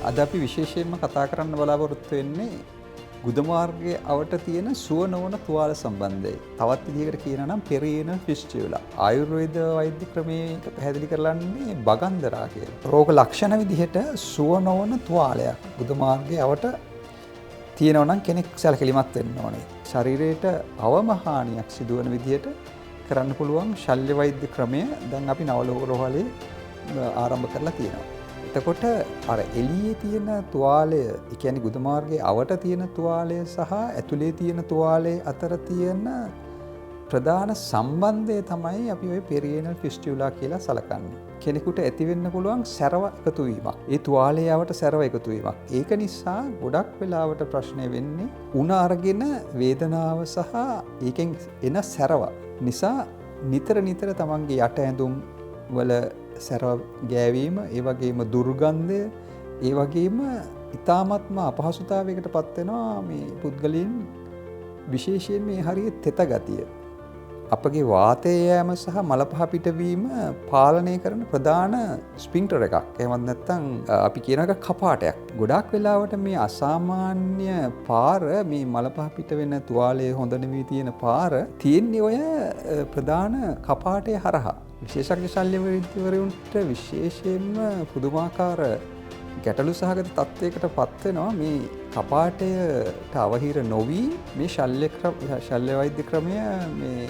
අද අපි විශේෂයෙන්ම කතා කරන්න බලාපොරොත්තු වෙන්නේ ගුද මාර්ගයේ අවට තියෙන සුව නොවන තුවාල සම්බන්ධයි. තවත් විදිහකට කියනවා නම් පෙරියනල් ෆිස්ටියුලා. ආයුර්වේද වෛද්‍ය ක්‍රමයේ පැහැදිලි කරලන්නේ බගන්දරා කියලා. රෝග ලක්ෂණ විදිහට සුව නොවන තුවාලයක් ගුද මාර්ගයේ අවට තියෙනවා නම් කෙනෙක් සැලකිලිමත් වෙන්න ඕනේ. ශරීරයට අවම හානියක් සිදුවන විදිහට කරන්න පුළුවන් ශල්‍ය වෛද්‍ය ක්‍රමය දැන් අපි නවලෝක රෝහලේ ආරම්භ කරලා තියෙනවා. එතකොට අර එළියේ තියෙන තුවාලය, ඒ කියන්නේ ගුද මාර්ගයේ අවට තියෙන තුවාලය සහ ඇතුලේ තියෙන තුවාලය අතර තියෙන ප්‍රධාන සම්බන්ධය තමයි අපි ওই පෙරියනල් ෆිස්ටියුලා කියලා සලකන්නේ. කෙනෙකුට ඇති වෙන්න පුළුවන් සැරව එකතු වීමක්. ඒ තුවාලයේ අවට සැරව එකතු වීමක්. ඒක නිසා ගොඩක් වෙලාවට ප්‍රශ්නේ වෙන්නේ උණ අරගෙන වේදනාව සහ ඒකෙන් එන සැරව නිසා නිතර තමන්ගේ යට ඇඳුම් වල සැරව ගෑවීම, ඒ වගේම දුර්ගන්ධය, ඒ වගේම ඊ타මත්ම අපහසුතාවයකට පත් වෙනවා මේ පුද්ගලයන්, විශේෂයෙන් මේ හරිය තෙත ගතිය. අපගේ වාතය යෑම සහ මල පහ පිටවීම පාලනය කරන ප්‍රධාන ස්පින්ක්ටර් එකක්. එහෙමත් නැත්නම් අපි කියන එක කපාටයක්. ගොඩාක් වෙලාවට මේ අසාමාන්‍ය පාර, මේ මල පහ පිට වෙන තුවාලයේ හොඳ නෙමෙයි තියෙන පාර තියෙන්නේ ඔය ප්‍රධාන කපාටය හරහා. විශේෂඥ ශල්‍ය වෛද්‍යවරුන්ට විශේෂයෙන්ම පුදුමාකාර ගැටලු සහගත තත්ත්වයකට පත් වෙනවා මේ කපාටයට අවහිර නොවි මේ ශල්‍ය වෛද්‍ය ක්‍රමය මේ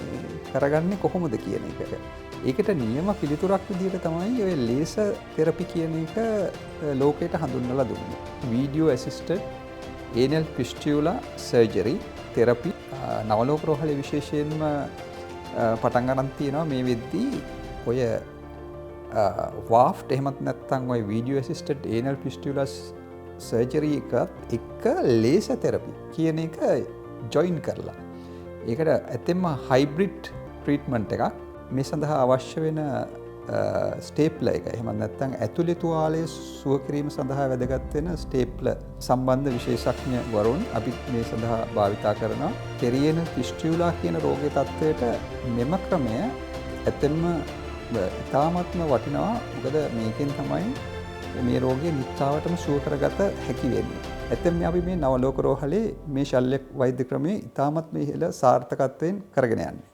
කරගන්නේ කොහොමද කියන එක. ඒකට නියම පිළිතුරක් විදිහට තමයි ඔය ලේසර් තෙරපි කියන එක ලෝකයට හඳුන්වලා දුන්නේ. වීඩියෝ ඇසිස්ටඩ් ඒනල් ෆිස්ටියුලා සර්ජරි තෙරපි නවලෝක රෝහලේ විශේෂයෙන්ම පටන් ගන්න තියෙනවා මේ වෙද්දී ඔය වාෆ්ට් එහෙමත් නැත්නම් ඔය වීඩියෝ ඇසිස්ටඩ් ඒනල් ෆිස්ටියුලා සර්ජරි එකත් එක්ක ලේසර් තෙරපි කියන එක ජොයින් කරලා. ඒකට ඇත්තෙන්ම හයිබ්‍රිඩ් ට්‍රීට්මන්ට් එකක්. මේ සඳහා අවශ්‍ය වෙන ස්ටේප්ලර් එක එහෙමත් නැත්නම් ඇතුලේ තුවාලය සුව කිරීම සඳහා වැදගත් වෙන ස්ටේප්ලර් සම්බන්ධ විශේෂඥ වරුන් අපි මේ සඳහා භාවිතා කරනවා. පෙරියනල් ෆිස්ටියුලා කියන රෝගයේ තත්ත්වයට මෙම ක්‍රමය ඇත්තෙන්ම ඉතාමත්ම වටිනවා. මොකද මේකෙන් තමයි මේ රෝගය නිත්තාවටම සුව කරගත හැකි වෙන්නේ. ඇත්තෙන්ම අපි මේ නවලෝක රෝහලේ මේ ශල්‍ය වෛද්‍ය ක්‍රමය ඉතාමත්ම ඉහළ සාර්ථකත්වයෙන් කරගෙන යන්නේ.